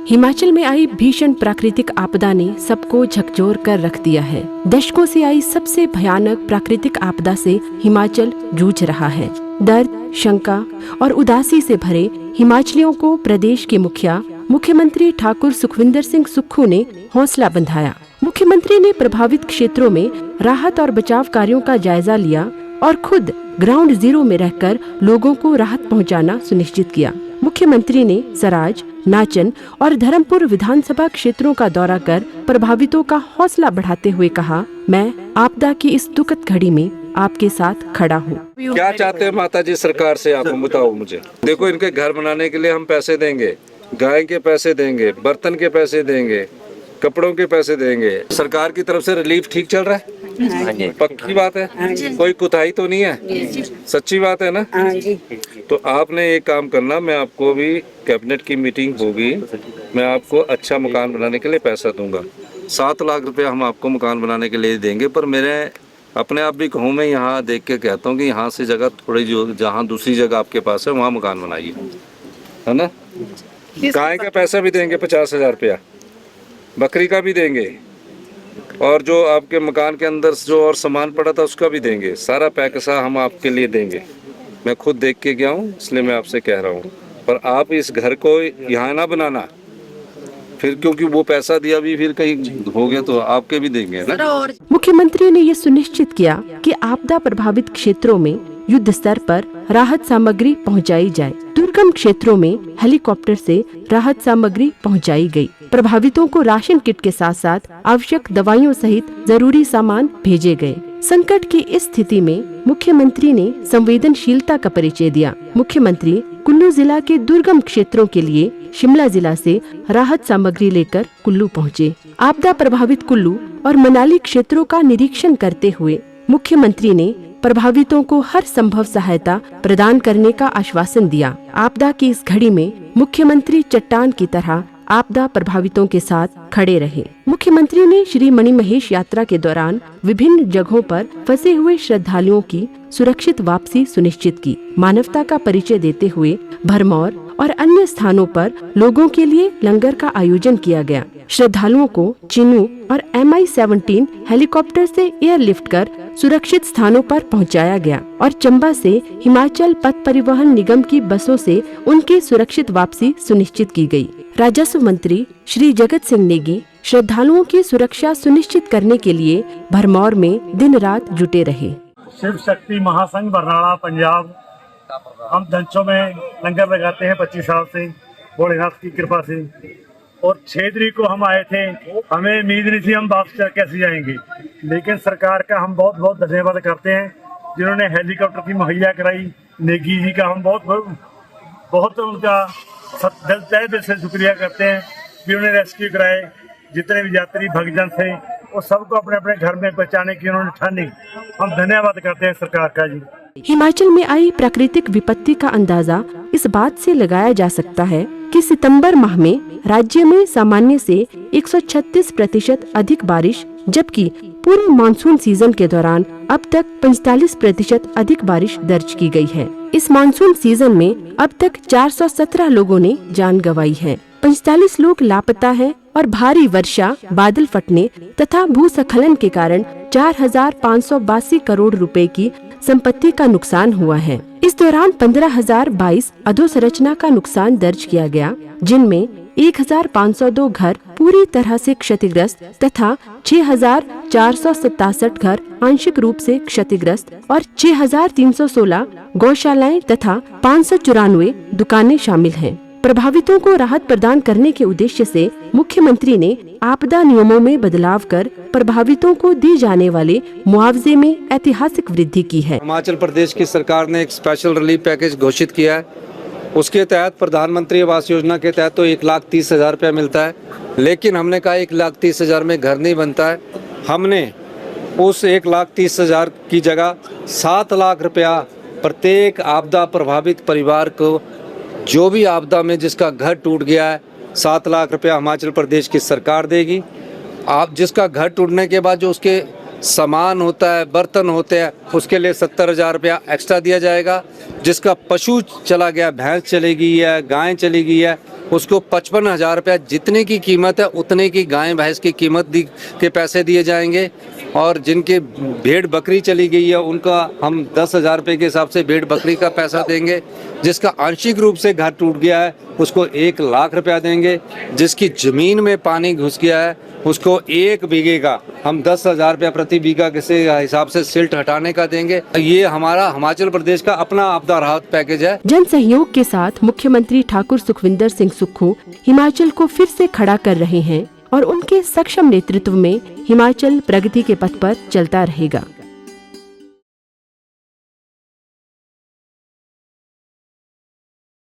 हिमाचल में आई भीषण प्राकृतिक आपदा ने सबको झकझोर कर रख दिया है। दशकों से आई सबसे भयानक प्राकृतिक आपदा से हिमाचल जूझ रहा है। दर्द, शंका और उदासी से भरे हिमाचलियों को प्रदेश के मुख्यमंत्री ठाकुर सुखविंदर सिंह सुक्खू ने हौसला बंधाया। मुख्यमंत्री ने प्रभावित क्षेत्रों में राहत और बचाव कार्यों का जायजा लिया और खुद ग्राउंड जीरो में रहकर लोगों को राहत पहुंचाना सुनिश्चित किया। मुख्यमंत्री ने सराज, नाचन और धर्मपुर विधानसभा क्षेत्रों का दौरा कर प्रभावितों का हौसला बढ़ाते हुए कहा, मैं आपदा की इस दुखद घड़ी में आपके साथ खड़ा हूँ। क्या चाहते हैं माता जी सरकार से, आप बताओ मुझे। देखो, इनके घर बनाने के लिए हम पैसे देंगे, गाय के पैसे देंगे, बर्तन के पैसे देंगे, कपड़ों के पैसे देंगे। सरकार की तरफ से रिलीफ ठीक चल रहा है? पक्की बात है, कोई कुताही तो नहीं है, सच्ची बात है ना? तो आपने एक काम करना, मैं आपको भी कैबिनेट की मीटिंग होगी, मैं आपको अच्छा मकान बनाने के लिए पैसा दूंगा। 7 लाख रुपया हम आपको मकान बनाने के लिए देंगे। पर मेरे अपने आप भी कहूँ, मैं यहाँ देख के कहता हूँ कि यहाँ से जगह थोड़ी जो जहाँ दूसरी जगह आपके पास है वहाँ मकान बनाइए, है ना? गाय का पैसा भी देंगे 50,000 रुपया, बकरी का भी देंगे, और जो आपके मकान के अंदर जो और सामान पड़ा था उसका भी देंगे। सारा पैसा हम आपके लिए देंगे। मैं खुद देख के गया हूँ, इसलिए मैं आपसे कह रहा हूँ। पर आप इस घर को यहाँ ना बनाना फिर, क्योंकि वो पैसा दिया भी फिर कहीं हो गया तो आपके भी देंगे ना। मुख्यमंत्री ने ये सुनिश्चित किया कि आपदा प्रभावित क्षेत्रों में युद्ध स्तर पर राहत सामग्री पहुंचाई जाए। दुर्गम क्षेत्रों में हेलीकॉप्टर से राहत सामग्री पहुंचाई गई। प्रभावितों को राशन किट के साथ साथ आवश्यक दवाइयों सहित जरूरी सामान भेजे गए। संकट की इस स्थिति में मुख्यमंत्री ने संवेदनशीलता का परिचय दिया। मुख्यमंत्री कुल्लू जिला के दुर्गम क्षेत्रों के लिए शिमला जिला से राहत सामग्री लेकर कुल्लू पहुँचे। आपदा प्रभावित कुल्लू और मनाली क्षेत्रों का निरीक्षण करते हुए मुख्यमंत्री ने प्रभावितों को हर संभव सहायता प्रदान करने का आश्वासन दिया। आपदा की इस घड़ी में मुख्यमंत्री चट्टान की तरह आपदा प्रभावितों के साथ खड़े रहे। मुख्यमंत्री ने श्री मणिमहेश यात्रा के दौरान विभिन्न जगहों पर फंसे हुए श्रद्धालुओं की सुरक्षित वापसी सुनिश्चित की। मानवता का परिचय देते हुए भरमौर और अन्य स्थानों पर लोगों के लिए लंगर का आयोजन किया गया। श्रद्धालुओं को चिनू और MI-17 हेलीकॉप्टर से एयरलिफ्ट कर सुरक्षित स्थानों पर पहुंचाया गया और चंबा से हिमाचल पथ परिवहन निगम की बसों से उनकी सुरक्षित वापसी सुनिश्चित की गई। राजस्व मंत्री श्री जगत सिंह नेगी श्रद्धालुओं की सुरक्षा सुनिश्चित करने के लिए भरमौर में दिन रात जुटे रहे। शिव शक्ति महासंघ बरनाला पंजाब, हम धनचों में लंगर लगाते हैं 25 साल से, भोलेनाथ की कृपा से। और 6 तारीख को हम आए थे, हमें उम्मीद नहीं थी हम वापस कैसे जाएंगे, लेकिन सरकार का हम बहुत बहुत धन्यवाद करते हैं जिन्होंने हेलीकॉप्टर की मुहैया कराई। नेगी जी का हम बहुत उनका तहे दिल से शुक्रिया करते हैं कि उन्होंने रेस्क्यू कराए। जितने भी यात्री भक्तजन थे वो सबको अपने अपने घर में पहुंचाने की उन्होंने ठानी। हम धन्यवाद करते हैं सरकार का जी। हिमाचल में आई प्राकृतिक विपत्ति का अंदाजा इस बात से लगाया जा सकता है कि सितंबर माह में राज्य में सामान्य से 136% अधिक बारिश, जबकि पूरे मानसून सीजन के दौरान अब तक 45% अधिक बारिश दर्ज की गई है। इस मानसून सीजन में अब तक 417 लोगों ने जान गंवाई है, 45 लोग लापता हैं और भारी वर्षा, बादल फटने तथा भूस्खलन के कारण 4,582 करोड़ रुपए की संपत्ति का नुकसान हुआ है। इस दौरान 15,022 अधोसंरचना का नुकसान दर्ज किया गया, जिनमें 1,502 घर पूरी तरह से क्षतिग्रस्त तथा 6,467 घर आंशिक रूप से क्षतिग्रस्त और 6,316 गौशालाएं तथा 594 दुकानें शामिल हैं। प्रभावितों को राहत प्रदान करने के उद्देश्य से मुख्यमंत्री ने आपदा नियमों में बदलाव कर प्रभावितों को दी जाने वाले मुआवजे में ऐतिहासिक वृद्धि की है। हिमाचल प्रदेश की सरकार ने एक स्पेशल रिलीफ पैकेज घोषित किया है। उसके तहत प्रधानमंत्री आवास योजना के तहत तो 1,30,000 रुपया मिलता है, लेकिन हमने कहा 1,30,000 में घर नहीं बनता है। हमने उस 1,30,000 की जगह 7 लाख रुपया प्रत्येक आपदा प्रभावित परिवार को, जो भी आपदा में जिसका घर टूट गया है, 7 लाख रुपया हिमाचल प्रदेश की सरकार देगी। आप जिसका घर टूटने के बाद जो उसके सामान होता है, बर्तन होते हैं, उसके लिए 70,000 रुपया एक्स्ट्रा दिया जाएगा। जिसका पशु चला गया, भैंस चली गई है, गाय चली गई है, उसको 55,000 रुपया जितने की कीमत है उतने की गाय भैंस की कीमत के पैसे दिए जाएंगे। और जिनके भेड़ बकरी चली गई है उनका हम 10,000 रुपये के हिसाब से भेड़ बकरी का पैसा देंगे। जिसका आंशिक रूप से घर टूट गया है उसको 1 लाख रुपया देंगे। जिसकी ज़मीन में पानी घुस गया है उसको 1 बीघे का हम 10,000 रुपया प्रति बीघा के हिसाब से सिल्ट हटाने का देंगे। ये हमारा हिमाचल प्रदेश का अपना आपदा राहत पैकेज है। जन सहयोग के साथ मुख्यमंत्री ठाकुर सुखविंदर सिंह सुक्खू हिमाचल को फिर से खड़ा कर रहे हैं और उनके सक्षम नेतृत्व में हिमाचल प्रगति के पथ पर चलता रहेगा।